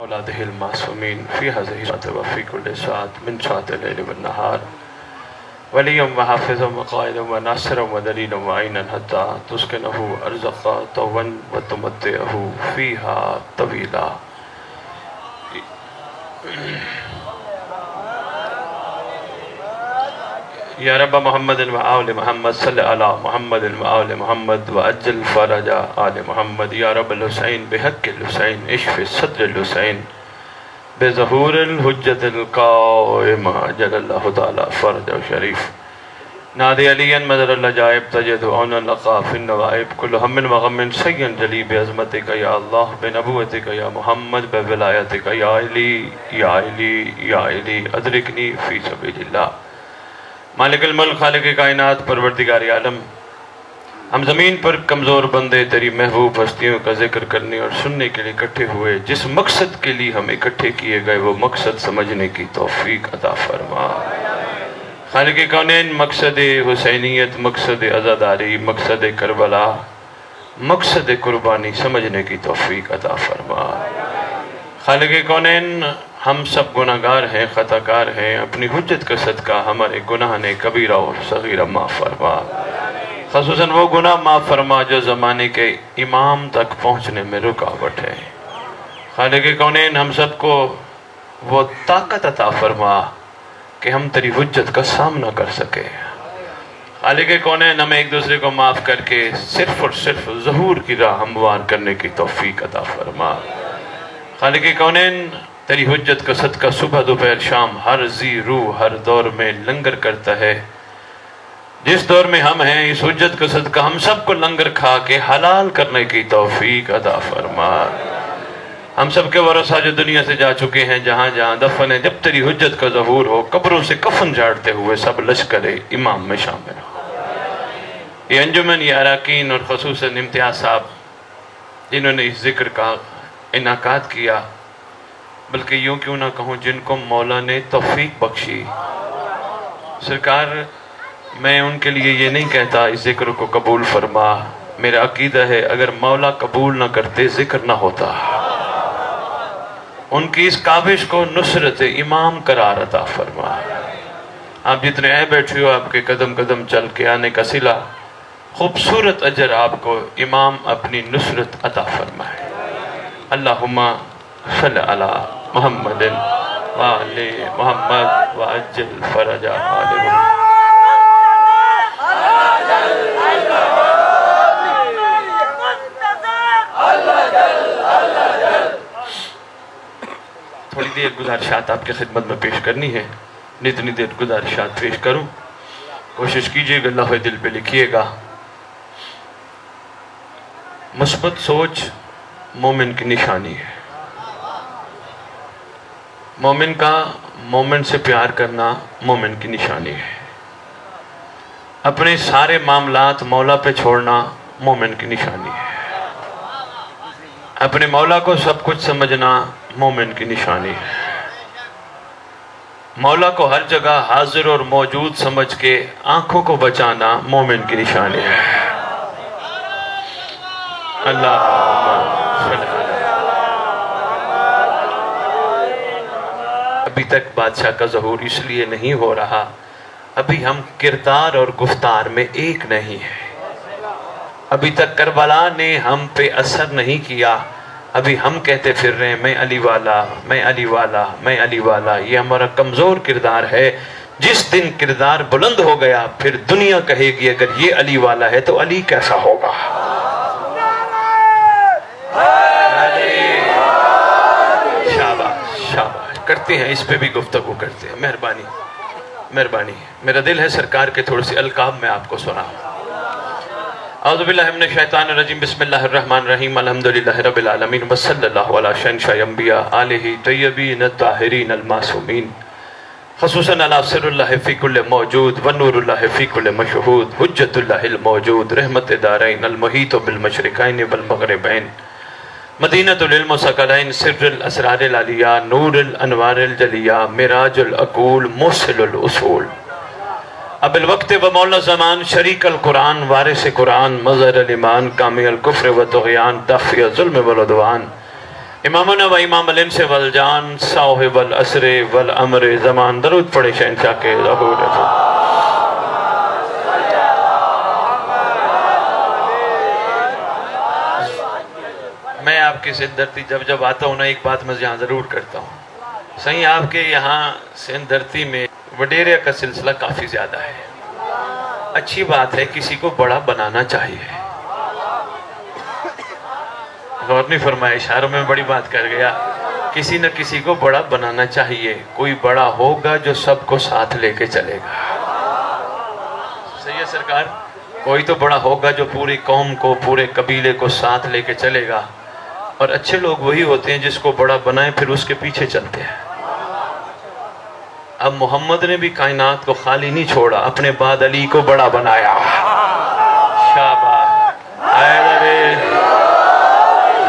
اولاده المعصومين في هذه الساعة وفي كل ساعة من ساعة الليل والنهار وليا وحافظا وقائدا وناصرا ودليلا وعينا حتى تسكنه أرزقا طوا وتمتعه فيها طويلا. یا رب محمد و آل محمد صلی علی محمد و آل محمد و اجل فرج آل محمد. یا رب الحسین بحق الحسین اشف صدر الحسین بظہور الحجت القائم جل اللہ تعالی فرج شریف. نادی علی مدر العجائب تجد عون لقا فی النوائب کل ہم و غم سین جلی بعظمتک یا اللہ بنبوتک یا محمد بولایتک یا علی یا علی یا علی ادرکنی فی سبیل اللہ. مالک الملک خالق کائنات پروردگار عالم، ہم زمین پر کمزور بندے تیری محبوب ہستیوں کا ذکر کرنے اور سننے کے لیے اکٹھے ہوئے. جس مقصد کے لیے ہم اکٹھے کیے گئے وہ مقصد سمجھنے کی توفیق عطا فرما. خالق کونین مقصد حسینیت، مقصد عزاداری، مقصد کربلا، مقصد قربانی سمجھنے کی توفیق عطا فرما. خالق کونین ہم سب گناہگار ہیں، خطاکار ہیں، اپنی حجت کا صدقہ ہمارے گناہ نے کبیرہ اور صغیرہ معاف فرما. خصوصاً وہ گناہ معاف فرما جو زمانے کے امام تک پہنچنے میں رکاوٹ ہے. خالق کونین ہم سب کو وہ طاقت عطا فرما کہ ہم تیری حجت کا سامنا کر سکے. خالق کونین ہمیں ایک دوسرے کو معاف کر کے صرف اور صرف ظہور کی راہ ہموار کرنے کی توفیق عطا فرما. خالق کونین تیری حجت کا صدقہ صبح دوپہر شام ہر ذی روح ہر دور میں لنگر کرتا ہے. جس دور میں ہم ہیں اس حجت کا صدقہ ہم سب کو لنگر کھا کے حلال کرنے کی توفیق عطا فرما. ہم سب کے ورثہ جو دنیا سے جا چکے ہیں جہاں جہاں دفن ہیں، جب تیری حجت کا ظہور ہو قبروں سے کفن جھاڑتے ہوئے سب لشکر امام میں شامل ہو. یہ انجمن، یہ اراکین اور خصوصاً امتیاز صاحب جنہوں نے اس ذکر کا انعقاد کیا، بلکہ یوں کیوں نہ کہوں جن کو مولا نے توفیق بخشی. سرکار میں ان کے لیے یہ نہیں کہتا اس ذکر کو قبول فرما، میرا عقیدہ ہے اگر مولا قبول نہ کرتے ذکر نہ ہوتا. ان کی اس کاوش کو نصرت امام قرار عطا فرما. آپ جتنے آئے بیٹھے ہو آپ کے قدم قدم چل کے آنے کا صلہ، خوبصورت اجر آپ کو امام اپنی نصرت عطا فرمائے. اللہم صلی علی محمد وآل محمد وعجل فرج آل محمد. تھوڑی دیر گزارشات آپ کی خدمت میں پیش کرنی ہے. جتنی دیر گزارشات پیش کروں کوشش کیجئے گا لوح دل پہ لکھیے گا. مثبت سوچ مومن کی نشانی ہے. مومن کا مومن سے پیار کرنا مومن کی نشانی ہے. اپنے سارے معاملات مولا پہ چھوڑنا مومن کی نشانی ہے. اپنے مولا کو سب کچھ سمجھنا مومن کی نشانی ہے. مولا کو ہر جگہ حاضر اور موجود سمجھ کے آنکھوں کو بچانا مومن کی نشانی ہے. اللہ ابھی تک بادشاہ کا ظہور اس لیے نہیں ہو رہا، ابھی ہم کردار اور گفتار میں ایک نہیں ہیں. ابھی تک کربلا نے ہم پہ اثر نہیں کیا. ابھی ہم کہتے پھر رہے ہیں میں علی والا، میں علی والا، میں علی والا. یہ ہمارا کمزور کردار ہے. جس دن کردار بلند ہو گیا پھر دنیا کہے گی اگر یہ علی والا ہے تو علی کیسا ہوگا. شاباش کرتے ہیں، اس پہ بھی گفتگو کرتے ہیں. مہربانی مہربانی. میرا دل ہے سرکار کے تھوڑے سے القاب میں آپ کو سناؤں. اعوذ باللہ من الشیطان الرجیم. بسم اللہ الرحمن الرحیم. الحمدللہ رب العالمین وصلی اللہ علی شہنشاہ انبیاء آلہ طیبین الطاہرین المعصومین. خصوصاً علی سر اللہ فی کل موجود ونور اللہ فی کل مشہود حجت اللہ الموجود رحمت دارین المحیط بالمشرقین والمغربین مدینۃ العلم و ثقلین سر الاسرار العلیہ نور الانوار الجلیہ معراج العقول موصل الاصول اب الوقت و مولا زمان شریک القرآن وارث قرآن مظہر الایمان کامی الکفر و طغیان دافع ظلم و عدوان امامنا و امام الانس والجان صاحب العصر والامر زمان. درود پڑھے شہنشاہ کے ظہور رسول. میں آپ کی سندھ دھرتی جب آتا ہوں نا، ایک بات میں یہاں ضرور کرتا ہوں. صحیح آپ کے یہاں سندھ دھرتی میں وڈیرے کا سلسلہ کافی زیادہ ہے. اچھی بات ہے، کسی کو بڑا بنانا چاہیے. غور نہیں فرمایا، اشاروں میں بڑی بات کر گیا. کسی نہ کسی کو بڑا بنانا چاہیے. کوئی بڑا ہوگا جو سب کو ساتھ لے کے چلے گا. صحیح ہے سرکار؟ کوئی تو بڑا ہوگا جو پوری قوم کو، پورے قبیلے کو ساتھ لے کے چلے گا. اور اچھے لوگ وہی ہوتے ہیں جس کو بڑا بنائیں پھر اس کے پیچھے چلتے ہیں. اب محمد نے بھی کائنات کو خالی نہیں چھوڑا، اپنے بعد علی کو بڑا بنایا.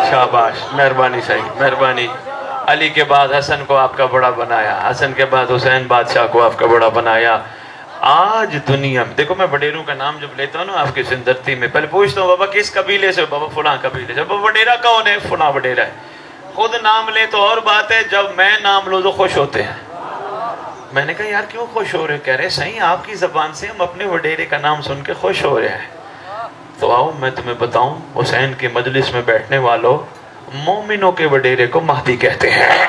شاباش، مہربانی صحیح، مہربانی. علی کے بعد حسن کو آپ کا بڑا بنایا، حسن کے بعد حسین بادشاہ کو آپ کا بڑا بنایا. آج دنیا میں دیکھو، میں وڈیروں کا نام جب لیتا ہوں نا آپ کی سندھ دھرتی میں، پہلے پوچھتا ہوں بابا کس قبیلے سے؟ بابا فلاں قبیلے سے. بابا وڈیرا کون ہے؟ فلاں وڈیرا ہے. خود نام لے تو اور بات ہے، جب میں نام لوں تو خوش ہوتے ہیں. میں نے کہا یار کیوں خوش ہو رہے؟ کہہ رہے صحیح آپ کی زبان سے ہم اپنے وڈیرے کا نام سن کے خوش ہو رہے ہیں. تو آؤ میں تمہیں بتاؤں، حسین کے مجلس میں بیٹھنے والوں، مومنوں کے وڈیرے کو مہدی کہتے ہیں.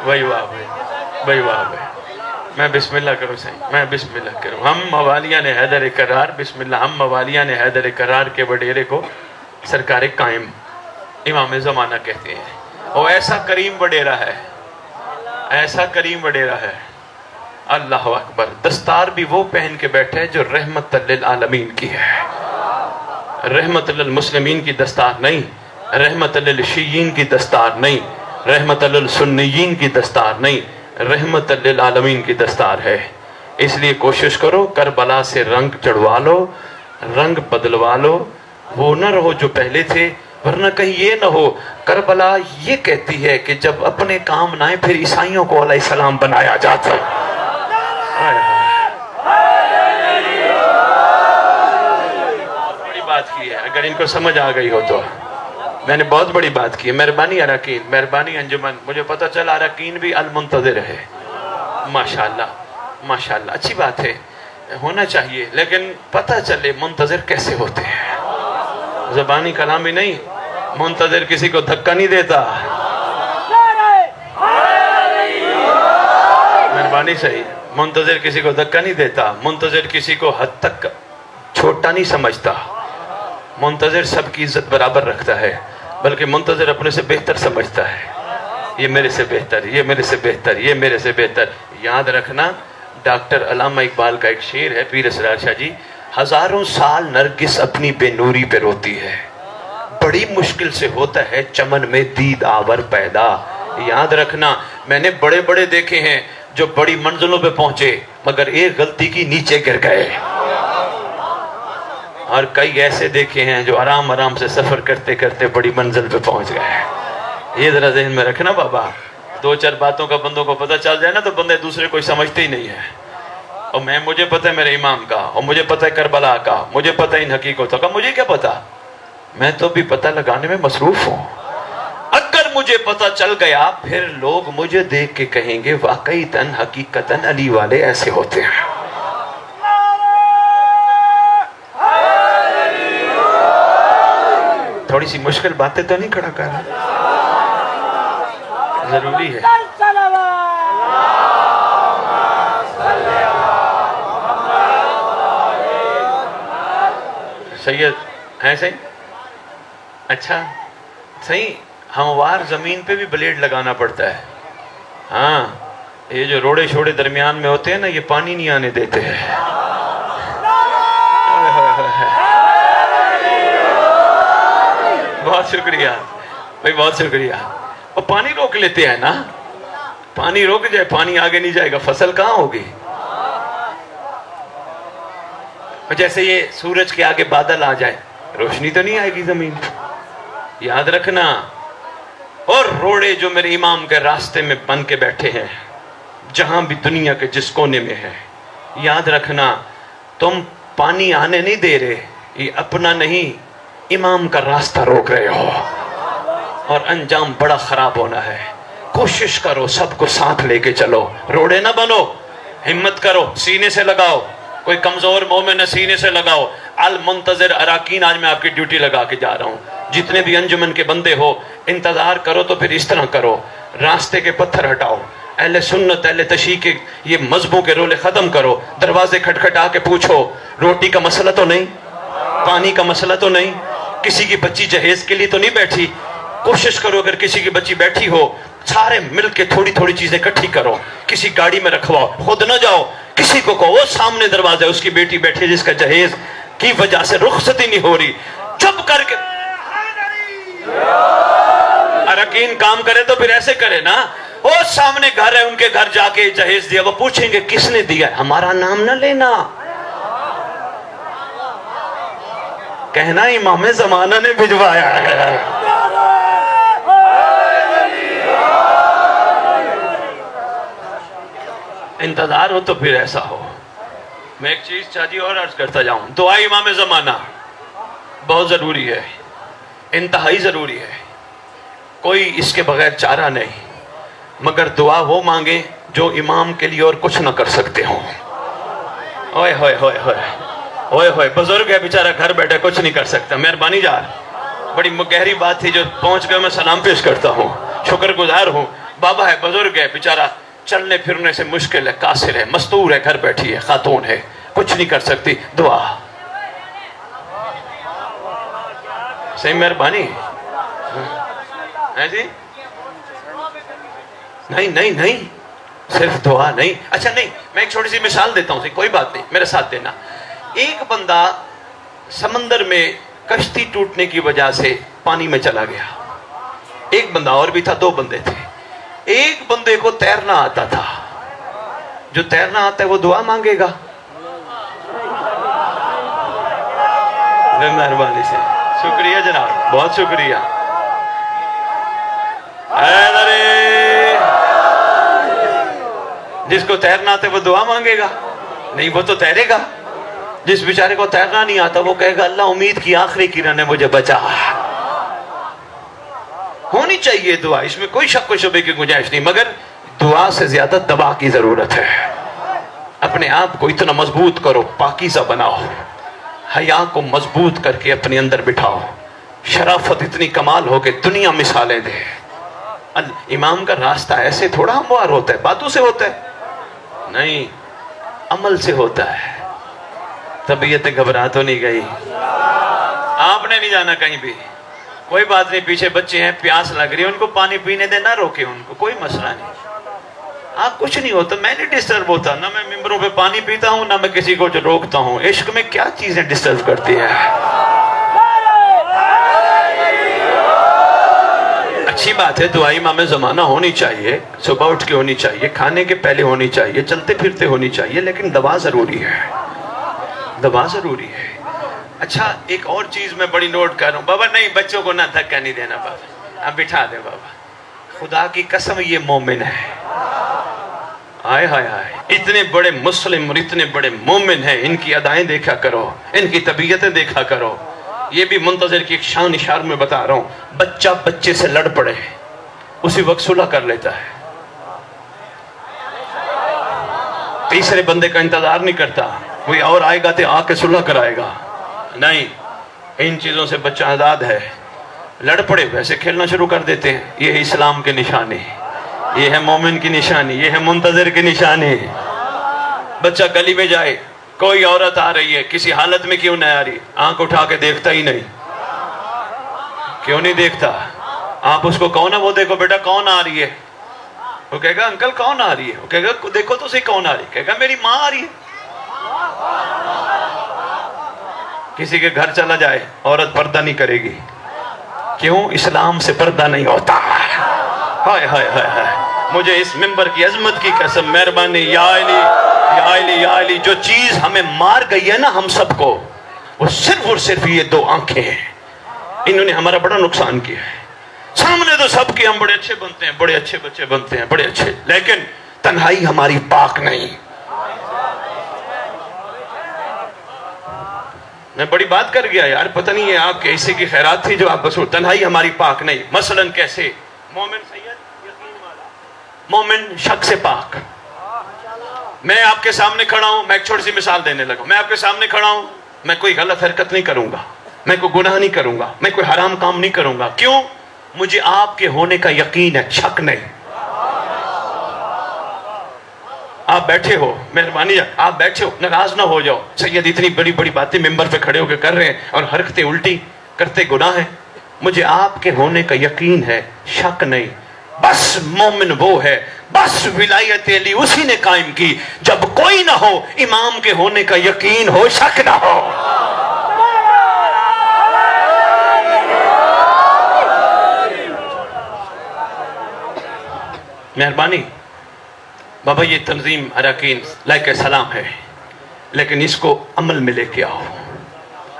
وہی واہ. میں بسم اللہ کروں صحیح، میں بسم اللہ کروں. ہم موالیہ نے حیدر کرار، بسم اللہ، ہم موالیہ نے حیدر کرار کے وڈیرے کو سرکار قائم امام زمانہ کہتے ہیں. وہ ایسا کریم وڈیرا ہے، ایسا کریم وڈیرا ہے. اللہ اکبر. دستار بھی وہ پہن کے بیٹھے جو رحمت للعالمین کی ہے. رحمت للمسلمین کی دستار نہیں، رحمت للشیعین کی دستار نہیں، رحمت للسنیین کی دستار نہیں، رحمت للعالمین کی دستار ہے. اس لیے کوشش کرو کربلا سے رنگ چڑھوا لو، رنگ بدلوا لو. وہ نہ رہو جو پہلے تھے، ورنہ کہیں یہ نہ ہو کربلا یہ کہتی ہے کہ جب اپنے کام نہ آئے پھر عیسائیوں کو علیہ السلام بنایا جاتا. بڑی بات کی ہے، اگر ان کو سمجھ آ گئی ہو تو. میں نے بہت بڑی بات کی ہے. مہربانی اراکین، مہربانی انجمن. مجھے پتہ چلا اراکین بھی المنتظر ہے. ماشاءاللہ ماشاءاللہ، اچھی بات ہے، ہونا چاہیے. لیکن پتہ چلے منتظر کیسے ہوتے ہیں. زبانی کلامی نہیں. منتظر کسی کو دھکا نہیں دیتا. مہربانی صحیح. منتظر کسی کو دھکا نہیں دیتا. منتظر کسی کو حد تک چھوٹا نہیں سمجھتا. منتظر سب کی عزت برابر رکھتا ہے، بلکہ منتظر اپنے سے بہتر سمجھتا ہے. یہ میرے سے بہتر، یہ میرے سے بہتر، یہ میرے سے بہتر. یاد رکھنا، ڈاکٹر علامہ اقبال کا ایک شعر ہے، پیر اسرار شاہ جی، ہزاروں سال نرگس اپنی بے نوری پہ روتی ہے، بڑی مشکل سے ہوتا ہے چمن میں دید آور پیدا. یاد رکھنا، میں نے بڑے بڑے دیکھے ہیں جو بڑی منزلوں پہ پہنچے مگر ایک غلطی کی نیچے گر گئے، اور کئی ایسے دیکھے ہیں جو آرام آرام سے سفر کرتے کرتے بڑی منزل پہ پہنچ گئے. یہ ذرا ذہن میں رکھنا بابا. دو چار باتوں کا بندوں کو پتہ چل جائے نا تو بندے دوسرے کوئی سمجھتے ہی نہیں ہے. اور مجھے پتہ ہے میرے امام کا، اور مجھے پتہ ہے کربلا کا، مجھے پتہ ہے ان حقیقتوں کا. مجھے کیا پتہ؟ میں تو بھی پتہ لگانے میں مصروف ہوں. اگر مجھے پتہ چل گیا پھر لوگ مجھے دیکھ کے کہیں گے واقعی تن حقیقتاً علی والے ایسے ہوتے ہیں. تھوڑی سی مشکل باتیں تو نہیں کھڑا کر رہا، ضروری ہے. سید ہیں صحیح؟ اچھا صحیح. ہموار زمین پہ بھی بلیڈ لگانا پڑتا ہے. ہاں، یہ جو روڑے شوڑے درمیان میں ہوتے ہیں نا، یہ پانی نہیں آنے دیتے ہیں. بہت شکریہ بھائی، بہت شکریہ. اور پانی روک لیتے ہیں نا، پانی روک جائے پانی آگے نہیں جائے گا، فصل کہاں ہوگی؟ جیسے یہ سورج کے آگے بادل آ جائے روشنی تو نہیں آئے گی زمین. یاد رکھنا. اور روڑے جو میرے امام کے راستے میں بن کے بیٹھے ہیں جہاں بھی دنیا کے جس کونے میں ہے، یاد رکھنا تم پانی آنے نہیں دے رہے، یہ اپنا نہیں امام کا راستہ روک رہے ہو اور انجام بڑا خراب ہونا ہے. کوشش کرو سب کو ساتھ لے کے چلو, روڑے نہ بنو, ہمت کرو, سینے سے لگاؤ. کوئی کمزور مومن ہے سینے سے لگاؤ. المنتظر اراکین, آج میں آپ کی ڈیوٹی لگا کے جا رہا ہوں. جتنے بھی انجمن کے بندے ہو انتظار کرو تو پھر اس طرح کرو, راستے کے پتھر ہٹاؤ, اہل سنت اہل تشیع کے یہ مذہبوں کے رولے ختم کرو. دروازے کھٹکھٹا کے پوچھو روٹی کا مسئلہ تو نہیں, پانی کا مسئلہ تو نہیں, کسی کی بچی جہیز کے لیے تو نہیں بیٹھی. کوشش کرو اگر کسی کی بچی بیٹھی ہو سارے مل کے تھوڑی تھوڑی چیزیں اکٹھی کرو, کسی گاڑی میں رکھواؤ, خود نہ جاؤ, کسی کو کہو. وہ سامنے دروازہ ہے اس کی بیٹی بیٹھی ہے جس کا جہیز کی وجہ سے رخصتی نہیں ہو رہی, چپ کر کے اراکین کام کرے تو پھر ایسے کرے نا. وہ سامنے گھر ہے ان کے گھر جا کے جہیز دیا, وہ پوچھیں گے کس نے دیا, ہمارا نام نہ لینا, کہنا امام زمانہ نے بھجوایا ہے. انتظار ہو تو پھر ایسا ہو. میں ایک چیز چاہیے اور عرض کرتا جاؤں, دعا امام زمانہ بہت ضروری ہے, انتہائی ضروری ہے. کوئی اس کے بغیر چارہ نہیں, مگر دعا وہ مانگے جو امام کے لیے اور کچھ نہ کر سکتے ہوں. اوئے ہوئے ہوئے ہوئے ہوئے ہوئے, بزرگ ہے بیچارہ گھر بیٹھے کچھ نہیں کر سکتا. مہربانی جار, بڑی گہری بات تھی جو پہنچ گئے, میں سلام پیش کرتا ہوں, شکر گزار ہوں. بابا ہے, بزرگ ہے بیچارہ, چلنے پھرنے سے مشکل ہے, قاصر ہے, مستور ہے, گھر بیٹھی ہے, خاتون ہے, کچھ نہیں کر سکتی. دعا صحیح, مہربانی ہے جی. نہیں نہیں نہیں, صرف دعا نہیں. اچھا نہیں, میں ایک چھوٹی سی مثال دیتا ہوں, کوئی بات نہیں, میرے ساتھ دینا. ایک بندہ سمندر میں کشتی ٹوٹنے کی وجہ سے پانی میں چلا گیا. ایک بندہ اور بھی تھا, دو بندے تھے. ایک بندے کو تیرنا آتا تھا. جو تیرنا آتا ہے وہ دعا مانگے گا. مہربانی سے, شکریہ جناب, بہت شکریہ. جس کو تیرنا آتا ہے وہ دعا مانگے گا نہیں, وہ تو تیرے گا. جس بیچارے کو تیرنا نہیں آتا وہ کہے گا اللہ امید کی آخری کرن ہے, مجھے بچا. ہونی چاہیے دعا, اس میں کوئی شک و شبے کی گنجائش نہیں, مگر دعا سے زیادہ دبا کی ضرورت ہے. اپنے آپ کو اتنا مضبوط کرو, پاکیزہ بناؤ, حیا کو مضبوط کر کے اپنے اندر بٹھاؤ, شرافت اتنی کمال ہو کہ دنیا مثالیں دے. امام کا راستہ ایسے تھوڑا ہموار ہوتا ہے, باتوں سے ہوتا ہے نہیں, عمل سے ہوتا ہے. طبیعت گھبرا تو نہیں گئی, آپ نے نہیں جانا کہیں بھی, کوئی بات نہیں. پیچھے بچے ہیں, پیاس لگ رہی ہے, ان کو پانی پینے دے, نہ روکے ان کو, کوئی مسئلہ نہیں. آپ کچھ نہیں ہوتا, میں نہیں ڈسٹرب ہوتا, نہ میں ممبروں پہ پانی پیتا ہوں, نہ میں کسی کو روکتا ہوں. عشق میں کیا چیزیں ڈسٹرب کرتی ہیں. اچھی بات ہے, دعا امام زمانہ ہونی چاہیے, صبح اٹھ کے ہونی چاہیے, کھانے کے پہلے ہونی چاہیے, چلتے پھرتے ہونی چاہیے, لیکن دعا ضروری ہے, دعا ضروری ہے. اچھا ایک اور چیز میں بڑی نوٹ کر رہا ہوں. بابا نہیں, بچوں کو نہ دھکا نہیں دینا بابا, اب بٹھا دے بابا, خدا کی قسم یہ مومن ہے. آئے ہائے ہائے, اتنے بڑے مسلم اور اتنے بڑے مومن ہیں, ان کی ادائیں دیکھا کرو, ان کی طبیعتیں دیکھا کرو. یہ بھی منتظر کی ایک شان اشار میں بتا رہا ہوں. بچہ بچے سے لڑ پڑے, اسی وقت صلح کر لیتا ہے, تیسرے بندے کا انتظار نہیں کرتا, کوئی اور آئے گا تو آ کے صلح کرائے گا. نہیں, ان چیزوں سے بچہ آزاد ہے. لڑ پڑے ویسے کھیلنا شروع کر دیتے ہیں. یہ ہے اسلام کی نشانی, یہ ہے مومن کی نشانی, یہ ہے منتظر کی نشانی. بچہ گلی میں جائے, کوئی عورت آ رہی ہے, کسی حالت میں کیوں نہیں آ رہی, آنکھ اٹھا کے دیکھتا ہی نہیں. کیوں نہیں دیکھتا؟ آپ اس کو کہو نا, وہ دیکھو بیٹا کون آ رہی ہے, وہ کہے گا انکل کون آ رہی ہے, وہ کہے گا دیکھو تو صحیح کون آ رہی ہے, کہے گا میری ماں آ رہی ہے. کسی کے گھر چلا جائے, عورت پردہ نہیں کرے گی. کیوں؟ اسلام سے پردہ نہیں ہوتا. ہائے ہائے ہائے ہائے, مجھے اس منبر کی عظمت کی قسم, مہربانی, یا علی یا علی یا علی, جو چیز ہمیں مار گئی ہے نا ہم سب کو, وہ صرف اور صرف یہ دو آنکھیں ہیں. انہوں نے ہمارا بڑا نقصان کیا ہے. سامنے تو سب کے ہم بڑے اچھے بنتے ہیں, بڑے اچھے بچے بنتے ہیں, بڑے اچھے, لیکن تنہائی ہماری پاک نہیں. میں بڑی بات کر گیا یار، پتہ نہیں ہے آپ کیسے کی خیرات تھی جو آپ بس تنہائی ہماری پاک نہیں. مثلاً کیسے؟ مومن سید یقین والا، مومن شک سے پاک. میں آپ کے سامنے کھڑا ہوں، میں ایک چھوٹی سی مثال دینے لگا. میں آپ کے سامنے کھڑا ہوں، میں کوئی غلط حرکت نہیں کروں گا، میں کوئی گناہ نہیں کروں گا، میں کوئی حرام کام نہیں کروں گا. کیوں؟ مجھے آپ کے ہونے کا یقین ہے، شک نہیں. آپ بیٹھے ہو، مہربانی آپ بیٹھے ہو، ناراض نہ ہو جاؤ. سید اتنی بڑی بڑی باتیں ممبر پہ کھڑے ہو کے کر رہے ہیں اور حرکتیں الٹی کرتے گناہ ہیں. مجھے آپ کے ہونے کا یقین ہے، شک نہیں. بس مومن وہ ہے، بس ولایت علی اسی نے قائم کی جب کوئی نہ ہو، امام کے ہونے کا یقین ہو، شک نہ ہو. مہربانی بابا، یہ تنظیم اراکین لائق سلام ہے، لیکن اس کو عمل میں لے کے آؤ،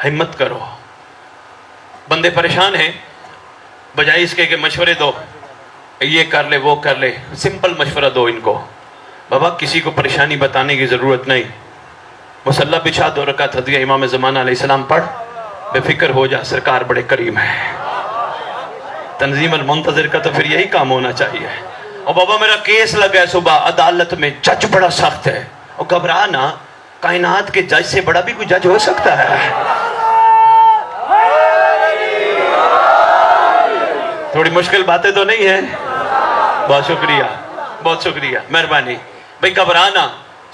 ہمت کرو. بندے پریشان ہیں، بجائے اس کے کہ مشورے دو، یہ کر لے وہ کر لے، سمپل مشورہ دو ان کو. بابا کسی کو پریشانی بتانے کی ضرورت نہیں. مصلی بچھا 2 رکعت ہدیہ امام زمانہ علیہ السلام پڑھ، بے فکر ہو جا، سرکار بڑے کریم ہے. تنظیم المنتظر کا تو پھر یہی کام ہونا چاہیے. اور بابا میرا کیس لگا ہے صبح عدالت میں، جج بڑا سخت ہے. اور گھبرا نہ، کائنات کے جج سے بڑا بھی کوئی جج ہو سکتا ہے. تھوڑی مشکل باتیں تو نہیں ہیں. بہت شکریہ، بہت شکریہ، مہربانی. بھئی گھبرانا،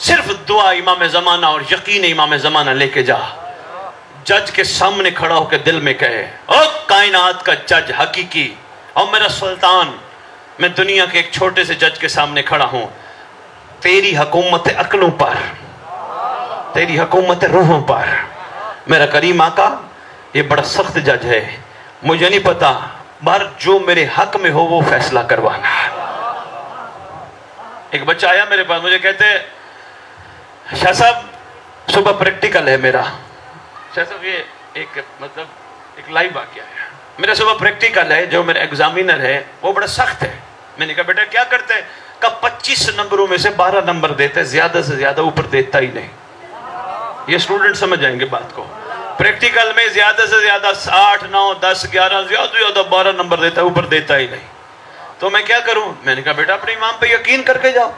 صرف دعا امام زمانہ اور یقین امام زمانہ لے کے جا. جج کے سامنے کھڑا ہو کے دل میں کہے، او کائنات کا جج حقیقی اور میرا سلطان، میں دنیا کے ایک چھوٹے سے جج کے سامنے کھڑا ہوں. تیری حکومت عقلوں پر، تیری حکومت روحوں پر. میرا کریم آقا یہ بڑا سخت جج ہے، مجھے نہیں پتا، بار جو میرے حق میں ہو وہ فیصلہ کروانا. ایک بچہ آیا میرے پاس، مجھے کہتے شاہ صاحب صبح پریکٹیکل ہے میرا. شاہ صاحب یہ ایک لائیو واقعہ ہے. میرا صبح پریکٹیکل ہے، جو میرا ایگزامینر ہے وہ بڑا سخت ہے. میں نے کہا بیٹا کیا کرتے ہیں؟ کہا 25 نمبروں میں سے 12 نمبر دیتے ہیں، زیادہ سے زیادہ اوپر دیتا ہی نہیں. یہ اسٹوڈنٹ سمجھ جائیں گے بات کو. پریکٹیکل میں زیادہ سے زیادہ 8 9 10 11 زیادہ سے زیادہ 12 نمبر دیتا ہے، اوپر دیتا ہی نہیں. تو میں کیا کروں؟ میں نے کہا بیٹا اپنے امام پہ یقین کر کے جاؤ.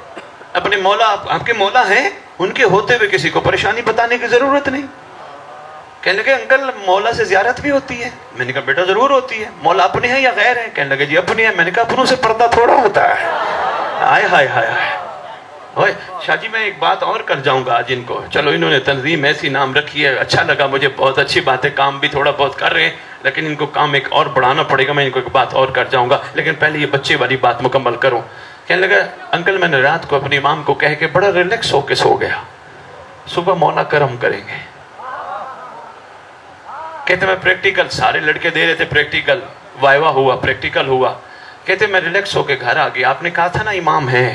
اپنے مولا، آپ کے مولا ہیں، ان کے ہوتے ہوئے کسی کو پریشانی بتانے کی ضرورت نہیں. کہنے لگے انکل مولا سے زیارت بھی ہوتی ہے. میں نے کہا بیٹا ضرور ہوتی ہے. مولا اپنے ہیں یا غیر ہیں؟ کہنے لگے جی اپنے ہیں. میں نے کہا اپنوں سے پردہ تھوڑا ہوتا ہے. آئے ہائے ہائے ہائے. شاہ جی میں ایک بات اور کر جاؤں گا آج ان کو. چلو انہوں نے تنظیم ایسی نام رکھی ہے، اچھا لگا مجھے، بہت اچھی بات ہے، کام بھی تھوڑا بہت کر رہے ہیں، لیکن ان کو کام ایک اور بڑھانا پڑے گا. میں ان کو ایک بات اور کر جاؤں گا، لیکن پہلے یہ بچے والی بات مکمل کروں. کہنے لگا انکل میں نے رات کو اپنے امام کو کہہ کے بڑا ریلیکس ہو کے سو گیا، صبح مولا کرم کریں گے. کہتے میں پریکٹیکل، سارے لڑکے دے رہے تھے پریکٹیکل، وائوا ہوا، پریکٹیکل ہوا. کہتے میں ریلیکس ہو کے گھر آ گیا. آپ نے کہا تھا نا امام ہے.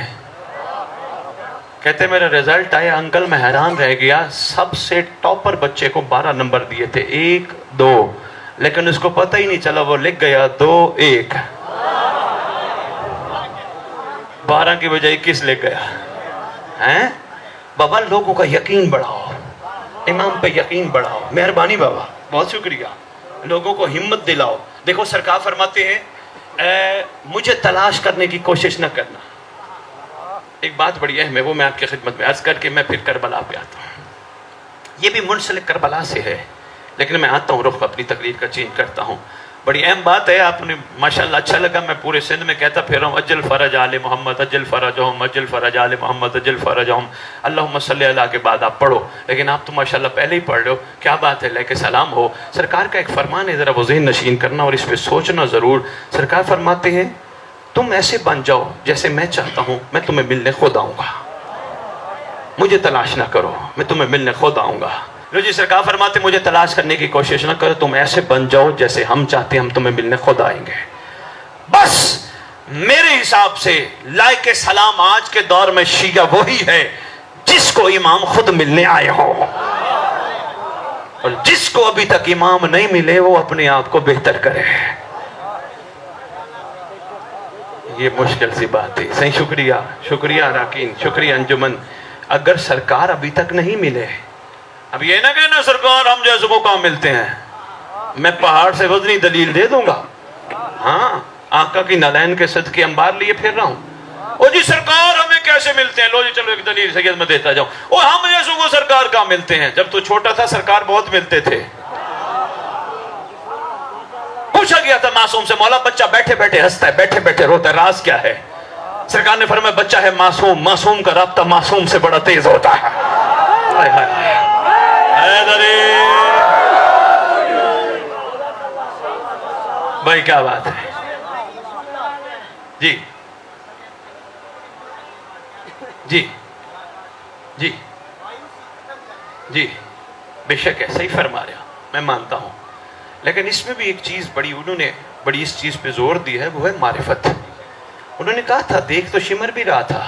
کہتے میرا رزلٹ آیا انکل، میں حیران رہ گیا. سب سے ٹاپر بچے کو 12 نمبر دیے تھے، 1 2، لیکن اس کو پتہ ہی نہیں چلا، وہ لکھ گیا 2 1. 12 کی بجائے 21 لکھ گیا. ہیں بابا لوگوں کا یقین بڑھاؤ، امام پہ یقین بڑھاؤ. مہربانی بابا، بہت شکریہ. لوگوں کو ہمت دلاؤ. دیکھو سرکار فرماتے ہیں مجھے تلاش کرنے کی کوشش نہ کرنا. ایک بات بڑی اہم ہے، وہ میں آپ کی خدمت میں عرض کر کے میں پھر کربلا پہ آتا ہوں. یہ بھی منسلک کربلا سے ہے، لیکن میں آتا ہوں، رخ اپنی تقریر کا چینج کرتا ہوں. بڑی اہم بات ہے، آپ نے ماشاءاللہ اچھا لگا. میں پورے سندھ میں کہتا پھر رہا ہوں اجل فرج آل محمد، اجل فرجہم، اجل فرج آل محمد، اجل فرجہم. اللہم صلی اللہ کے بعد آپ پڑھو، لیکن آپ تو ماشاءاللہ پہلے ہی پڑھ رہے ہو. کیا بات ہے، لے کے سلام ہو. سرکار کا ایک فرمان ہے، ذرا وہ ذہن نشین کرنا اور اس پہ سوچنا ضرور. سرکار فرماتے ہیں تم ایسے بن جاؤ جیسے میں چاہتا ہوں، میں تمہیں ملنے خود آؤں گا. مجھے تلاش نہ کرو، میں تمہیں ملنے خود آؤں گا. لو جی سرکار فرماتے مجھے تلاش کرنے کی کوشش نہ کرو، تم ایسے بن جاؤ جیسے ہم چاہتے ہیں، ہم تمہیں ملنے خود آئیں گے. بس میرے حساب سے لائق سلام آج کے دور میں شیعہ وہی ہے جس کو امام خود ملنے آئے ہو، اور جس کو ابھی تک امام نہیں ملے وہ اپنے آپ کو بہتر کرے. یہ مشکل سی بات ہے. صحیح، شکریہ، شکریہ اراکین، شکریہ انجمن. اگر سرکار ابھی تک نہیں ملے اب یہ نہ کہنا سرکار ہم جیسے کو کام ملتے ہیں، میں پہاڑ سے وزنی دلیل دے دوں گا، ہاں آقا کی نالین کے صدقے انبار لیے پھر رہا ہوں۔ او جی سرکار ہمیں کیسے ملتے ہیں؟ لو جی چلو ایک دلیل سید میں دیتا جاؤں۔ او ہم جیسوں کو سرکار کہاں ملتے ہیں؟ جب تو چھوٹا تھا سرکار بہت ملتے تھے۔ پوچھا گیا تھا معصوم سے، مولا بچہ بیٹھے بیٹھے ہنستا ہے، بیٹھے بیٹھے روتا ہے، راز کیا ہے؟ سرکار نے فرمایا بچہ ہے معصوم، معصوم کا رابطہ معصوم سے بڑا تیز ہوتا ہے۔ ہائے ہائے حیدری بھائی کیا بات ہے جی جی جی جی بے شک ہے، صحیح فرما رہے ہیں، میں مانتا ہوں، لیکن اس میں بھی ایک چیز انہوں نے بڑی اس چیز پہ زور دی ہے، وہ ہے معرفت۔ انہوں نے کہا تھا دیکھ تو شمر بھی رہا تھا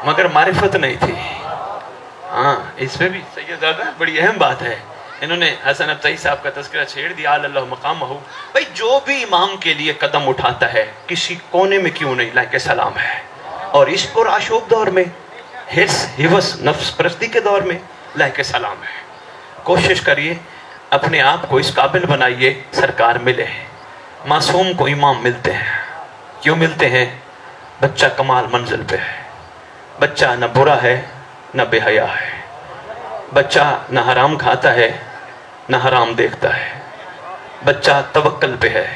مگر معرفت نہیں تھی۔ ہاں اس میں بھی سیدزادہ بڑی اہم بات ہے۔ انہوں نے حسن ابتئی صاحب کا تذکرہ چھیڑ دیا، اللہ مقام ہو۔ بھائی جو بھی امام کے لیے قدم اٹھاتا ہے کسی کونے میں کیوں نہیں، لائق سلام ہے، اور اس پر آشوب دور میں، حرص حوث نفس پرستی کے دور میں لائق سلام ہے۔ کوشش کریے اپنے آپ کو اس قابل بنائیے سرکار ملے۔ معصوم کو امام ملتے ہیں، کیوں ملتے ہیں؟ بچہ کمال منزل پہ ہے، بچہ نہ برا ہے نہ بے حیا ہے، بچہ نہ حرام کھاتا ہے نہ حرام دیکھتا ہے، بچہ توکل پہ ہے،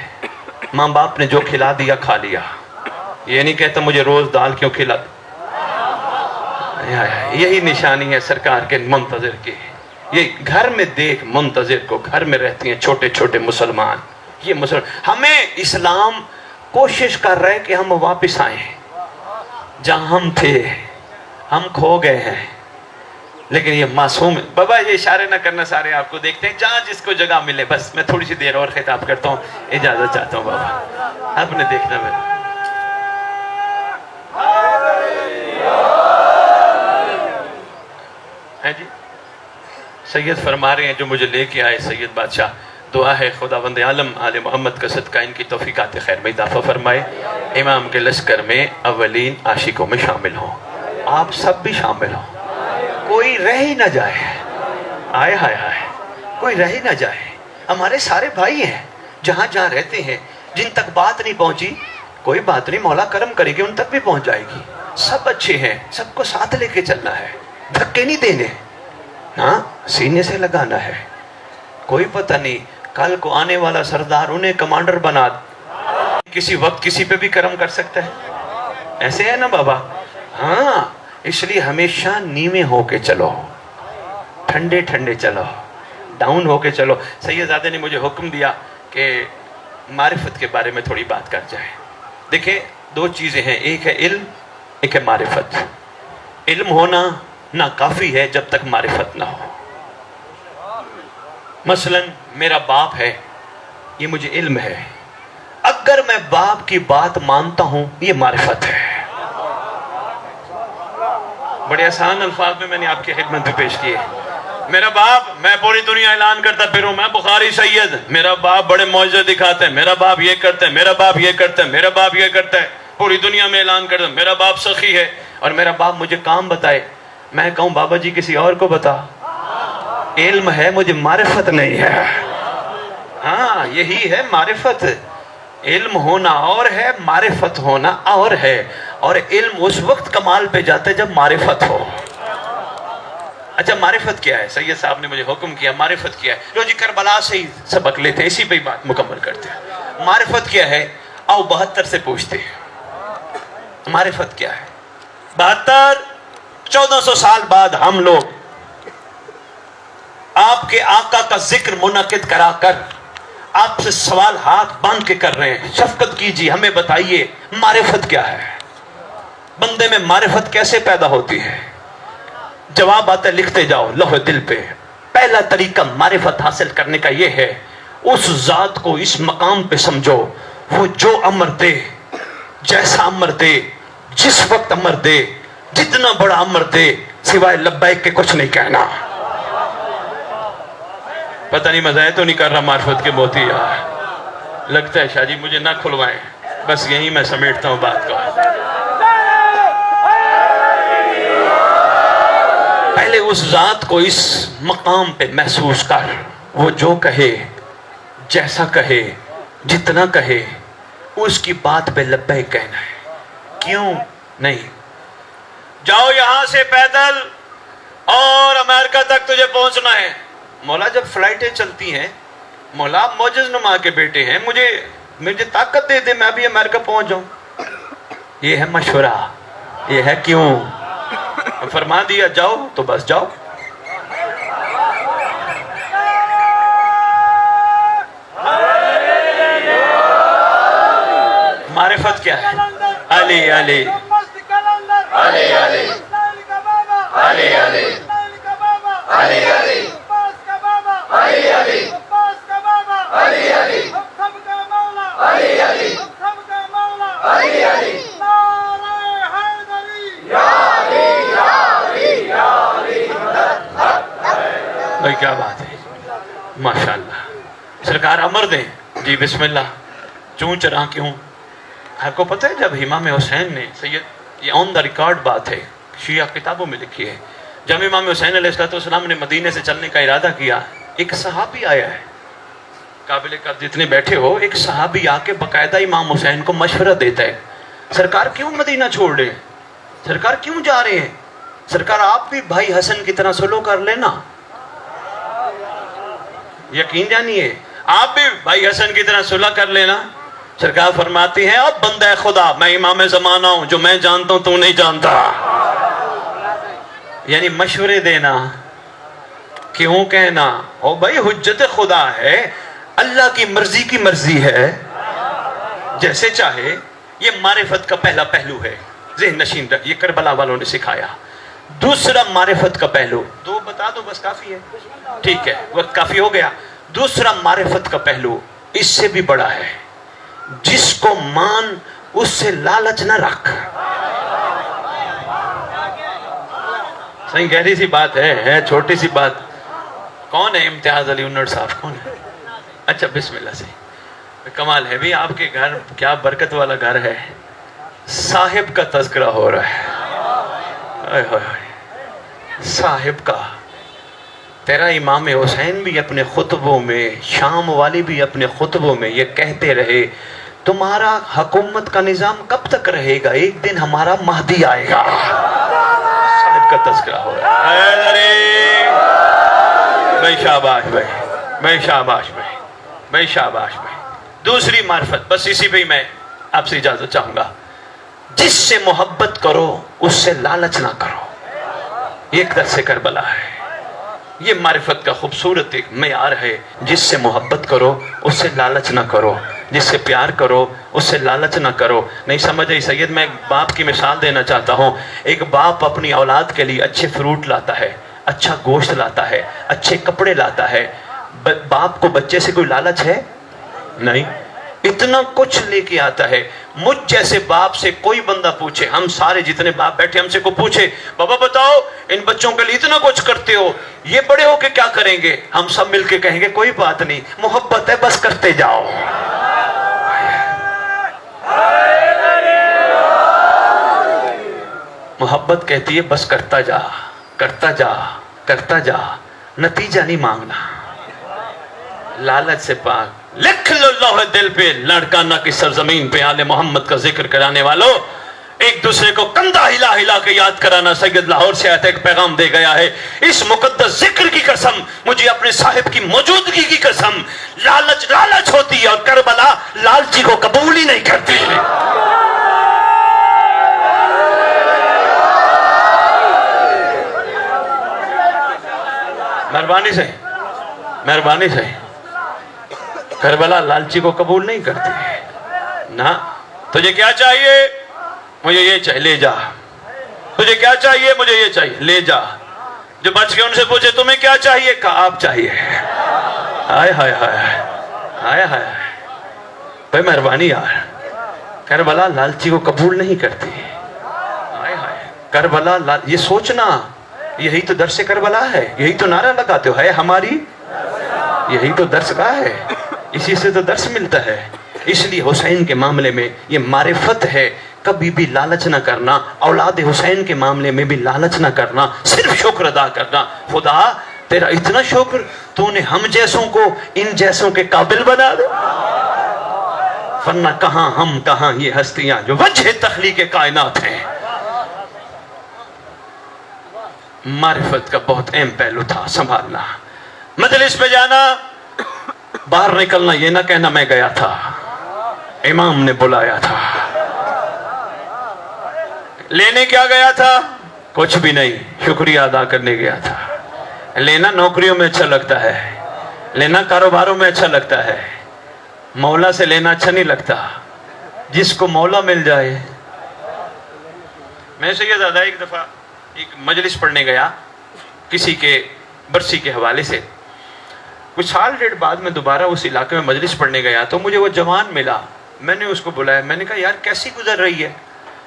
ماں باپ نے جو کھلا دیا کھا لیا، یہ نہیں کہتا مجھے روز دال کیوں کھلا۔ یہی نشانی ہے سرکار کے منتظر کی، یہ گھر میں دیکھ منتظر کو، گھر میں رہتی ہیں چھوٹے چھوٹے مسلمان، یہ مسلمان ہمیں اسلام کوشش کر رہے کہ ہم واپس آئیں جہاں ہم تھے، ہم کھو گئے ہیں، لیکن یہ معصوم بابا یہ اشارے نہ کرنا، سارے آپ کو دیکھتے ہیں، جہاں جس کو جگہ ملے۔ بس میں تھوڑی سی دیر اور خطاب کرتا ہوں، اجازت چاہتا ہوں بابا، آپ نے دیکھنا ہے جی۔ سید فرما رہے ہیں جو مجھے لے کے آئے سید بادشاہ، دعا ہے خداوند عالم آل محمد کا صدقہ ان کی توفیقات خیر میں اضافہ فرمائے، امام کے لشکر میں اولین عاشقوں میں شامل ہوں، آپ سب بھی شامل ہوں، کوئی رہ ہی نہ جائے، آئے ہائے ہائے کوئی رہ ہی نہ جائے۔ ہمارے سارے بھائی ہیں جہاں جہاں رہتے ہیں، جن تک بات نہیں پہنچی کوئی بات نہیں، مولا کرم کرے گی ان تک بھی پہنچ جائے گی۔ سب اچھے ہیں، سب کو ساتھ لے کے چلنا ہے، دھکے نہیں دینے، ہاں سینے سے لگانا ہے۔ کوئی پتہ نہیں کل کو آنے والا سردار انہیں کمانڈر بنا، کسی وقت کسی پہ بھی کرم کر سکتا ہے، ایسے ہے نا بابا؟ ہاں اس لیے ہمیشہ نیمے ہو کے چلو، ٹھنڈے ٹھنڈے چلو، ڈاؤن ہو کے چلو۔ سیدزادے نے مجھے حکم دیا کہ معرفت کے بارے میں تھوڑی بات کر جائے۔ دیکھیں دو چیزیں ہیں، ایک ہے علم، ایک ہے معرفت۔ علم ہونا نہ کافی ہے جب تک معرفت نہ ہو۔ مثلا میرا باپ ہے، یہ مجھے علم ہے، اگر میں باپ کی بات مانتا ہوں یہ معرفت ہے۔ بڑے آسان الفاظ میں نے آپ کی خدمت میں پیش کیے۔ میرا باپ، میں پوری دنیا اعلان کرتا پھروں، میں بخاری سید، میرا باپ بڑے معجزے دکھاتے ہیں، میرا باپ یہ کرتا ہے، میرا باپ یہ کرتا ہے، میرا باپ یہ کرتا ہے، پوری دنیا میں اعلان کرتا ہے میرا باپ سخی ہے، اور میرا باپ مجھے کام بتائے، میں کہوں بابا جی کسی اور کو بتا، علم ہے مجھے معرفت نہیں ہے۔ ہاں یہی ہے معرفت، علم ہونا اور ہے، معرفت ہونا اور ہے، اور علم اس وقت کمال پہ جاتا ہے جب معرفت ہو۔ اچھا معرفت کیا ہے؟ سید صاحب نے مجھے حکم کیا معرفت کیا ہے، لو جی کربلا سے ہی سبق لیتے ہیں، اسی پہ ہی بات مکمل کرتے ہیں۔ معرفت کیا ہے؟ آؤ 72 سے پوچھتے ہیں معرفت کیا ہے۔ 1400 سال بعد ہم لوگ آپ کے آقا کا ذکر منعقد کرا کر آپ سے سوال ہاتھ باندھ کے کر رہے ہیں، شفقت کیجیے، ہمیں بتائیے معرفت کیا ہے؟ بندے میں معرفت کیسے پیدا ہوتی ہے؟ جواب آتا ہے، لکھتے جاؤ لوح دل پہ۔ پہلا طریقہ معرفت حاصل کرنے کا یہ ہے، اس ذات کو اس مقام پہ سمجھو، وہ جو امر دے، جیسا امر دے، جس وقت امر دے، جتنا بڑا امر دے، سوائے لبیک کے کچھ نہیں کہنا۔ پتہ نہیں مزاح تو نہیں کر رہا معرفت کے موتی یار، لگتا ہے شاہ جی مجھے نہ کھلوائیں، بس یہی میں سمیٹتا ہوں بات کو۔ پہلے اس ذات کو اس مقام پہ محسوس کر، وہ جو کہے، جیسا کہے، جتنا کہے، اس کی بات پہ لبیک کہنا ہے. کیوں نہیں؟ جاؤ یہاں سے پیدل اور امریکہ تک تجھے پہنچنا ہے. مولا جب فلائٹیں چلتی ہیں، مولا آپ معجز نما کے بیٹے ہیں، مجھے طاقت دے دے، میں ابھی امریکہ پہنچ جاؤں. یہ ہے مشورہ، یہ ہے کیوں. فرما دیا جاؤ تو بس جاؤ. معرفت کیا ہے؟ علی علی علی علی علی علی علی علی بھائی کیا بات ہے، ماشاءاللہ. سرکار امر دیں. جی بسم اللہ. چون چراں کیوں؟ آپ کو پتہ ہے جب امام حسین نے یہ آن دا ریکارڈ بات ہے، شیعہ کتابوں میں لکھی ہے، جب امام حسین علیہ السلام نے مدینے سے چلنے کا ارادہ کیا، ایک صحابی آیا ہے، قابل قدر جتنے بیٹھے ہو، ایک صحابی آ کے باقاعدہ امام حسین کو مشورہ دیتا ہے، سرکار کیوں مدینہ چھوڑ رہے ہیں؟ سرکار کیوں جا رہے ہیں؟ سرکار آپ بھی بھائی حسن کی طرح سلو کر لینا. یقین جانیے، آپ بھی بھائی حسن کی طرح صلح کر لینا. سرکار فرماتی ہیں اب بندہ خدا، میں امام زمانہ ہوں، جو میں جانتا ہوں تو نہیں جانتا. یعنی مشورے دینا، کیوں کہنا؟ او بھائی حجت خدا ہے، اللہ کی مرضی ہے، جیسے چاہے. یہ معرفت کا پہلا پہلو ہے، ذہن نشین رکھ، یہ کربلا والوں نے سکھایا. دوسرا معرفت کا پہلو، دو بتا دو بس کافی ہے، ٹھیک ہے وقت کافی ہو گیا. دوسرا معرفت کا پہلو اس سے بھی بڑا ہے، جس کو مان اس سے لالچ نہ رکھ. صحیح گہری سی بات ہے چھوٹی سی بات. کون ہے امتیاز علی انڑ صاحب؟ کون ہے؟ اچھا بسم اللہ سے. کمال ہے بھی آپ کے گھر، کیا برکت والا گھر ہے. صاحب کا تذکرہ ہو رہا ہے. صاحب کا. تیرا امام حسین بھی اپنے خطبوں میں، شام والی بھی اپنے خطبوں میں یہ کہتے رہے، تمہارا حکومت کا نظام کب تک رہے گا؟ ایک دن ہمارا مہدی آئے گا. صاحب کا تذکرہ ہو رہا ہے. بھائی شاباش بھائی، بھائی شاباش بھائی، بھائی شاباش بھائی. دوسری معرفت، بس اسی پہ میں آپ سے اجازت چاہوں گا. جس سے محبت کرو اس سے لالچ نہ کرو. یہ ایک درس کربلا ہے. یہ معرفت کا خوبصورت ایک معیار ہے. جس سے محبت کرو اس سے لالچ نہ کرو، جس سے پیار کرو اس سے لالچ نہ کرو. نہیں سمجھ آئی سید؟ میں ایک باپ کی مثال دینا چاہتا ہوں. ایک باپ اپنی اولاد کے لیے اچھے فروٹ لاتا ہے، اچھا گوشت لاتا ہے، اچھے کپڑے لاتا ہے. باپ کو بچے سے کوئی لالچ ہے؟ نہیں. اتنا کچھ لے کے آتا ہے. مجھ جیسے باپ سے کوئی بندہ پوچھے، ہم سارے جتنے باپ بیٹھے ہم سے کو پوچھے، بابا بتاؤ ان بچوں کے لیے اتنا کچھ کرتے ہو، یہ بڑے ہو کے کیا کریں گے؟ ہم سب مل کے کہیں گے کوئی بات نہیں، محبت ہے بس کرتے جاؤ. محبت کہتی ہے بس کرتا جا، کرتا جا، کرتا جا، نتیجہ نہیں مانگنا. لالچ سے پاک. لکھ لو لوح دل پہ، لڑکانہ کی سرزمین پہ آل محمد کا ذکر کرانے والوں، ایک دوسرے کو کندھا ہلا ہلا کے یاد کرانا. سید لاہور سے آتا ایک پیغام دے گیا ہے، اس مقدس ذکر کی قسم، مجھے اپنے صاحب کی موجودگی کی قسم، لالچ ہوتی ہے اور کربلا لالچی کو قبول ہی نہیں کرتی. مہربانی سے کربلا لالچی کو قبول نہیں کرتی نا. تجھے کیا چاہیے؟ مجھے یہ چاہیے، لے جا. تجھے کیا چاہیے؟ مجھے یہ چاہیے، لے جا. جو بچ کے ان سے پوچھے تمہیں کیا چاہیے؟ کہا آپ چاہیے. ہائے ہائے ہائے ہائے ہائے. بھائی مہربانی یار، کربلا لالچی کو قبول نہیں کرتی. ہائے ہائے. کربلا یہ سوچنا، یہی تو درس کربلا ہے. یہی تو نعرہ لگاتے ہو، ہے ہماری، یہی تو درس کا ہے. اسی سے تو درس ملتا ہے. اس لیے حسین کے معاملے میں یہ معرفت ہے، کبھی بھی لالچ نہ کرنا، اولاد حسین کے معاملے میں بھی لالچ نہ کرنا، صرف شکر ادا کرنا، خدا تیرا اتنا شکر تو نے ہم جیسوں کو ان جیسوں کے قابل بنا دے، ورنہ کہاں ہم کہاں یہ ہستیاں جو وجہ تخلیق کائنات ہیں۔ معرفت کا بہت اہم پہلو تھا سنبھالنا، مجلس پہ جانا، باہر نکلنا، یہ نہ کہنا میں گیا تھا، امام نے بلایا تھا۔ لینے کیا گیا تھا؟ کچھ بھی نہیں، شکریہ ادا کرنے گیا تھا۔ لینا نوکریوں میں اچھا لگتا ہے، لینا کاروباروں میں اچھا لگتا ہے، مولا سے لینا اچھا نہیں لگتا۔ جس کو مولا مل جائے۔ میں سے یہ زیادہ ایک دفعہ ایک مجلس پڑھنے گیا کسی کے برسی کے حوالے سے، کچھ سال ڈیڑھ بعد میں دوبارہ اس علاقے میں مجلس پڑھنے گیا تو مجھے وہ جوان ملا، میں نے اس کو بلایا، میں نے کہا یار کیسی گزر رہی ہے؟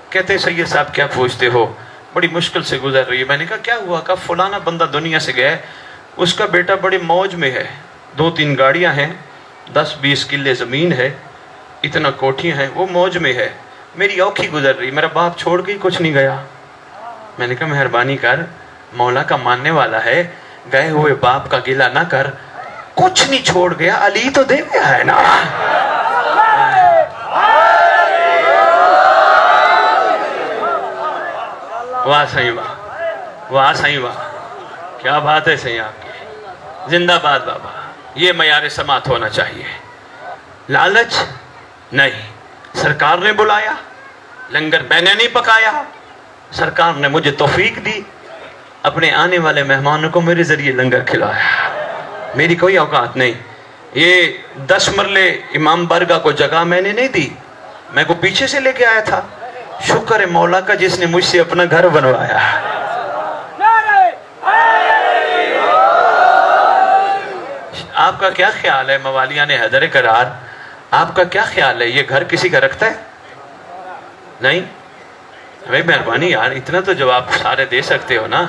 کہتے سید صاحب کیا پوچھتے ہو، بڑی مشکل سے گزر رہی ہے۔ میں نے کہا کیا ہوا؟ کہا فلانا بندہ دنیا سے گیا ہے، اس کا بیٹا بڑی موج میں ہے، 2-3 گاڑیاں ہیں، 10-20 کلے زمین ہے، اتنا کوٹھیاں ہیں، وہ موج میں ہے، میری اوکھی گزر رہی، میرا باپ چھوڑ کے ہی کچھ نہیں گیا۔ میں نے کہا مہربانی کر، مولا کا ماننے والا ہے، گئے ہوئے باپ کا گلہ نہ کر، کچھ نہیں چھوڑ گیا، علی تو دے گیا ہے نا۔ واہ صحیح واہ، واہ صحیح واہ، کیا بات ہے صحیح آپ کی، زندہ باد بابا۔ یہ معیار سماعت ہونا چاہیے، لالچ نہیں۔ سرکار نے بلایا، لنگر میں نے نہیں پکایا، سرکار نے مجھے توفیق دی، اپنے آنے والے مہمانوں کو میرے ذریعے لنگر کھلایا، میری کوئی اوقات نہیں۔ یہ 10 مرلے امام بارگاہ کو جگہ میں نے نہیں دی، میں کو پیچھے سے لے کے آیا تھا، شکر ہے مولا کا جس نے مجھ سے اپنا گھر بنوایا۔ آپ کا کیا خیال ہے موالیان حیدر کرار، آپ کا کیا خیال ہے یہ گھر کسی کا رکھتا ہے؟ نہیں؟ بھائی مہربانی یار، اتنا تو جواب سارے دے سکتے ہو نا،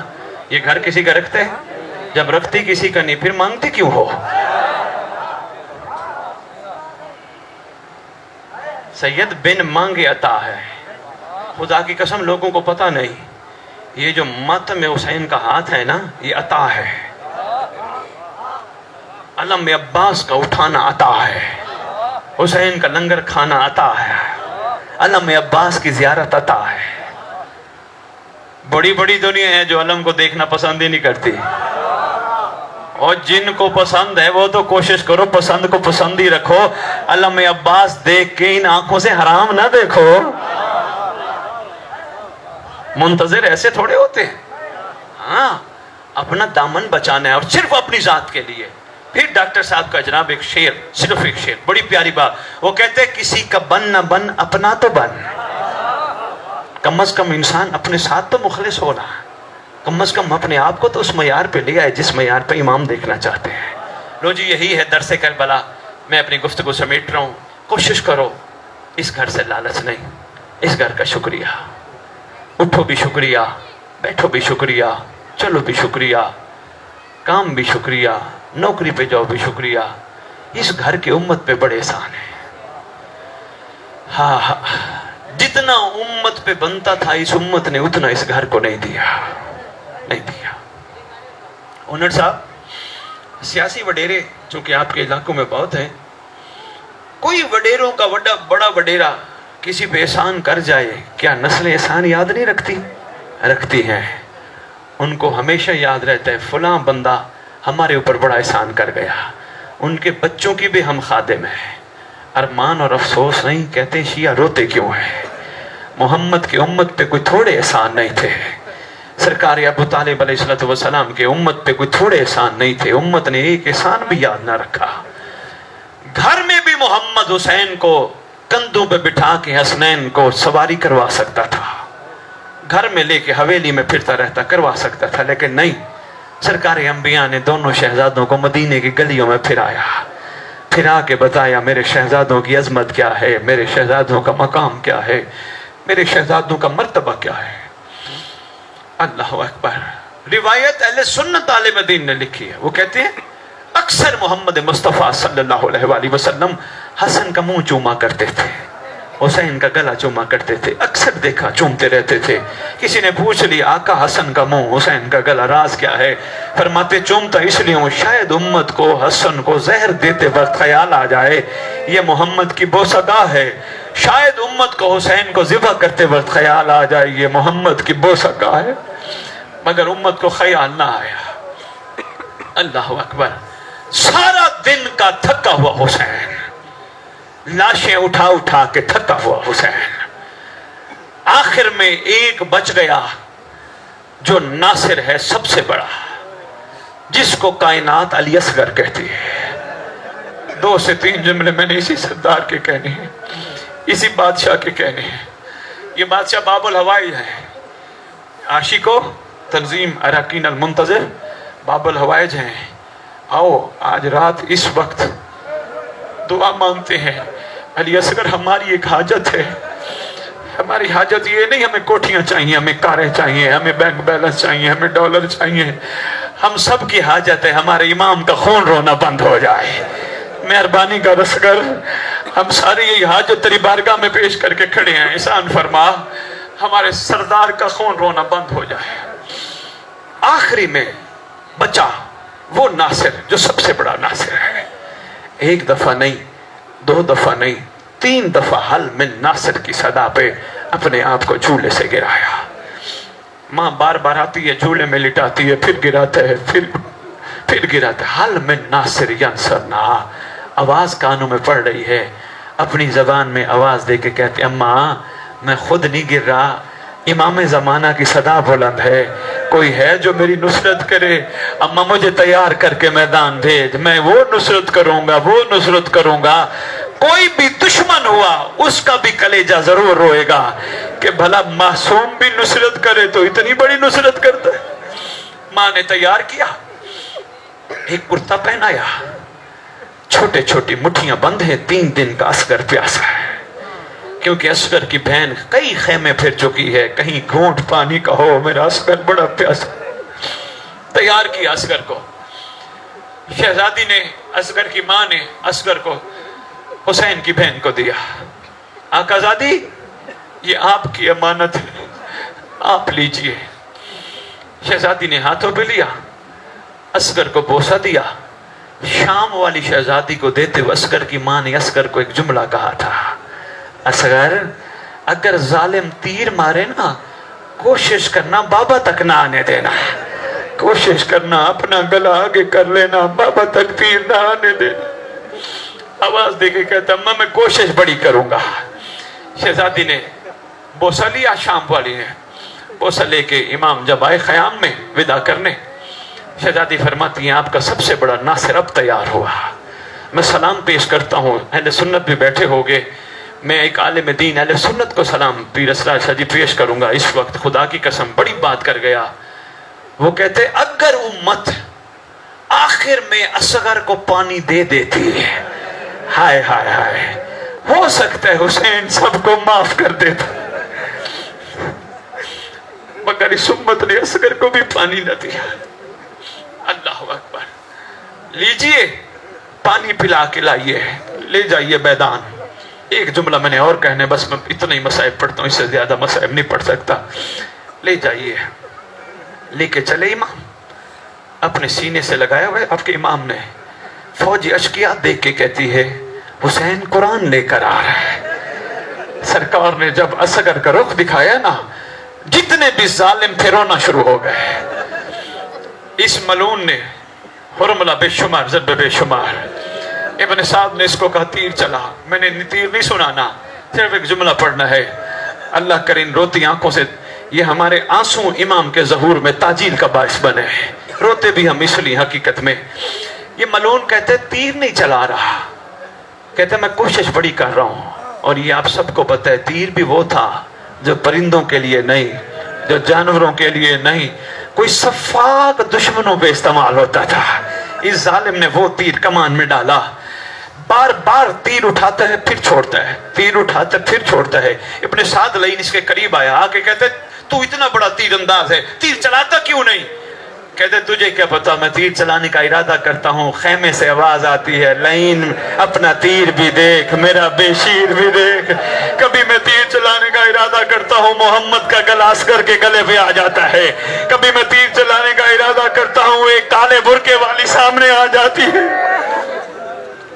یہ گھر کسی کا رکھتا ہے؟ جب رکھتی کسی کا نہیں پھر مانگتے کیوں ہو؟ سید بن مانگے عطا ہے، خدا کی قسم لوگوں کو پتہ نہیں، یہ جو ماتم حسین کا ہاتھ ہے نا یہ عطا ہے، علم عباس کا اٹھانا عطا ہے، حسین کا لنگر کھانا عطا ہے، علم عباس کی زیارت عطا ہے۔ بڑی بڑی دنیا ہے جو علم کو دیکھنا پسند ہی نہیں کرتی، اور جن کو پسند ہے وہ تو کوشش کرو پسند کو پسند ہی رکھو، علم عباس دیکھ کے ان آنکھوں سے حرام نہ دیکھو۔ منتظر ایسے تھوڑے ہوتے ہیں، ہاں اپنا دامن بچانا ہے اور صرف اپنی ذات کے لیے۔ پھر ڈاکٹر صاحب کا جناب ایک شعر، صرف ایک شعر، بڑی پیاری بات، وہ کہتے ہیں کسی کا بن نہ بن اپنا تو بن، کم از کم انسان اپنے ساتھ تو مخلص ہونا، کم از کم اپنے آپ کو تو اس معیار پہ لے آئے جس معیار پہ امام دیکھنا چاہتے ہیں۔ لو جی یہی ہے درس کربلا، میں اپنی گفتگو سمیٹ رہا ہوں، کوشش کرو اس گھر سے لالچ نہیں، اس گھر کا شکریہ، اٹھو بھی شکریہ، بیٹھو بھی شکریہ، چلو بھی شکریہ، کام بھی شکریہ، نوکری پہ جاؤ بھی شکریہ، اس گھر کی امت پہ بڑے احسان ہیں۔ ہاں جتنا امت پہ بنتا تھا اس امت نے اتنا اس گھر کو نہیں دیا، نہیں دیا۔ اونر صاحب، سیاسی وڈیرے چونکہ آپ کے علاقوں میں بہت ہیں، کوئی وڈیروں کا بڑا وڈیرا کسی پہ احسان کر جائے، کیا نسل احسان یاد نہیں رکھتی؟ رکھتی ہیں، ان کو ہمیشہ یاد رہتا ہے فلاں بندہ ہمارے اوپر بڑا احسان کر گیا، ان کے بچوں کی بھی ہم خادم ہیں۔ ارمان اور افسوس نہیں، کہتے شیعہ روتے کیوں ہیں، محمد کی امت پہ کوئی تھوڑے احسان نہیں تھے، سرکار ابو طالب علیہ السلام کے امت پہ کوئی تھوڑے احسان نہیں تھے، امت نے ایک احسان بھی یاد نہ رکھا۔ گھر میں بھی محمد حسین کو کندھوں پہ بٹھا کے حسنین کو سواری کروا سکتا تھا، گھر میں لے کے حویلی میں پھرتا رہتا، کروا سکتا تھا، لیکن نہیں، سرکار انبیاء نے دونوں شہزادوں کو مدینے کی گلیوں میں پھرایا، پھرا کے بتایا میرے شہزادوں کی عظمت کیا ہے، میرے شہزادوں کا مقام کیا ہے، میرے شہزادوں کا مرتبہ کیا ہے۔ اللہ اکبر۔ روایت اہل سنت طالب دین نے لکھی ہے، وہ کہتے ہیں اکثر محمد مصطفیٰ صلی اللہ علیہ وآلہ وسلم حسن کا منہ چوما کرتے تھے، حسین کا گلا چوما کرتے تھے، اکثر دیکھا چومتے رہتے تھے۔ کسی نے پوچھ لیا آقا حسن کا منہ حسین کا گلا راز کیا ہے؟ فرماتے چومتا اس لیے ہوں شاید امت کو حسن کو زہر دیتے وقت خیال آ جائے یہ محمد کی بوسگاہ ہے، شاید امت کو حسین کو ذبح کرتے وقت خیال آ جائے یہ محمد کی بوسگاہ ہے، مگر امت کو خیال نہ آیا۔ اللہ اکبر۔ سارا دن کا تھکا ہوا حسین، لاشیں اٹھا اٹھا کے تھکا ہوا حسین، آخر میں ایک بچ گیا جو ناصر ہے سب سے بڑا، جس کو کائنات علی اصغر کہتی ہے۔ 2 سے 3 جملے میں نے اسی سردار کے کہنے ہیں، اسی بادشاہ کے کہنے ہیں۔ یہ بادشاہ باب الحوائج ہے، عاشقو تنظیم اراکین المنتظر باب الحوائج ہیں۔ آؤ آج رات اس وقت دعا مانگتے ہیں۔ علی اصغر ہماری ایک حاجت ہے، ہماری حاجت یہ نہیں ہمیں کوٹھیاں چاہیے، ہمیں کاریں چاہیے، ہمیں بینک بیلنس چاہیے، ہمیں ڈالر چاہیے، ہم سب کی حاجت ہے ہمارے امام کا خون رونا بند ہو جائے۔ مہربانی کا اصغر، ہم سارے یہی حاجت تیری بارگاہ میں پیش کر کے کھڑے ہیں، احسان فرما ہمارے سردار کا خون رونا بند ہو جائے۔ آخری میں بچا وہ ناصر جو سب سے بڑا ناصر ہے۔ ایک دفعہ نہیں، 2 دفعہ نہیں، 3 دفعہ حل من ناصر کی صدا پہ اپنے آپ کو جھولے سے گرایا۔ ماں بار بار آتی ہے جھولے میں لٹاتی ہے، پھر گراتا ہے، پھر گراتا ہے۔ حل من ناصر ینصرنا، آواز کانوں میں پڑ رہی ہے، اپنی زبان میں آواز دے کے کہتے اماں میں خود نہیں گر رہا، امام زمانہ کی صدا بلند ہے، کوئی ہے جو میری نصرت کرے؟ اماں مجھے تیار کر کے میدان بھیج، میں وہ نصرت کروں گا، وہ نصرت کروں گا۔ کوئی بھی دشمن ہوا اس کا بھی کلیجہ ضرور روئے گا کہ بھلا معصوم بھی نصرت کرے تو اتنی بڑی نصرت کرتا ہے۔ ماں نے تیار کیا، ایک کرتا پہنایا، چھوٹے چھوٹی مٹھیاں بند ہیں، 3 دن کا اصغر پیاسا ہے، کیونکہ اصغر کی بہن کئی خیمے پھر چکی ہے، کہیں گھونٹ پانی کا ہو، میرا اصغر بڑا پیاسا۔ تیار کیا اصغر کو، شہزادی نے اصغر کی ماں نے اصغر کو حسین کی بہن کو دیا۔ آقا زادی یہ آپ کی امانت ہے، آپ لیجئے۔ شہزادی نے ہاتھوں پہ لیا، اصغر کو بوسہ دیا۔ شام والی شہزادی کو دیتے ہوئے اصغر کی ماں نے اصغر کو ایک جملہ کہا تھا، اصغر اگر ظالم تیر مارے نا کوشش کرنا بابا تک نہ آنے دینا، کوشش کرنا اپنا گلا آگے کر لینا، بابا تک تیر نہ آنے دینا۔ آواز دے کے کہتا اماں میں کوشش بڑی کروں گا۔ شہزادی نے بوسہ لیا، شام والی نے بوسہ لے کے امام جب آئے خیام میں ودا کرنے، شہزادی فرماتی ہیں آپ کا سب سے بڑا ناصر اب تیار ہوا۔ میں سلام پیش کرتا ہوں، اہل سنت بھی بیٹھے ہوگے، میں ایک عالم دین اہل سنت کو سلام پیر اسرار شاہ جی پیش کروں گا۔ اس وقت خدا کی قسم بڑی بات کر گیا۔ وہ کہتے اگر امت آخر میں اصغر کو پانی دے دیتی ہے، ہائے ہائے ہائے، ہو سکتا ہے حسین سب کو معاف کر دیتا، مگر اس امت نے اصغر کو بھی پانی نہ دیا۔ اللہ اکبر۔ لیجئے پانی پلا کے لائیے، لے جائیے میدان۔ ایک جملہ میں نے اور کہنے، بس میں اتنا ہی مصائب پڑھتا ہوں، اس سے زیادہ مصائب نہیں پڑھ سکتا۔ لے جائیے، لے کے چلے امام، اپنے سینے سے لگایا ہوئے آپ کے امام نے۔ فوجی اشکیا دیکھ کے کہتی ہے حسین قرآن لے کر آ رہا ہے۔ سرکار نے جب اصغر کا رخ دکھایا نا، جتنے بھی ظالم تھے رونا شروع ہو گئے۔ اس ملعون نے حرملہ بے شمار، ضرب بے شمار۔ ابن سعد نے اس کو کہا تیر چلا، میں نے تیر نہیں سنانا، صرف ایک جملہ پڑھنا ہے۔ اللہ کریں روتی آنکھوں سے، یہ ہمارے آنسو امام کے ظہور میں تاجیل کا باعث بنے، روتے بھی ہم اس لیے حقیقت میں۔ یہ ملعون کہتے تیر نہیں چلا رہا، کہتے میں کوشش بڑی کر رہا ہوں، اور یہ آپ سب کو پتہ ہے تیر بھی وہ تھا جو پرندوں کے لیے نہیں، جو جانوروں کے لیے نہیں، کوئی صفاق دشمنوں پہ استعمال ہوتا تھا۔ اس ظالم نے وہ تیر کمان میں ڈالا، بار بار تیر اٹھاتا ہے پھر چھوڑتا ہے، تیر اٹھاتا ہے پھر چھوڑتا ہے۔ ابن سعد لعین اس کے قریب آیا، آ کے کہتے تو اتنا بڑا تیر انداز ہے، تیر چلاتا کیوں نہیں؟ کہتے تجھے کیا پتا میں تیر چلانے کا ارادہ کرتا ہوں. خیمے سے آواز آتی ہے لعین اپنا تیر بھی دیکھ میرا بے شیر بھی دیکھ. کبھی میں تیر چلانے کا ارادہ کرتا ہوں محمد کا گلا عسکر کے گلے پہ آ جاتا ہے. کبھی میں تیر چلانے کا ارادہ کرتا ہوں ایک کالے برقے والی سامنے آ جاتی ہے.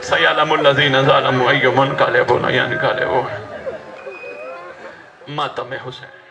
سیعلم الذین ظلموا ای منقلب ینقلبون. ماتم حسین.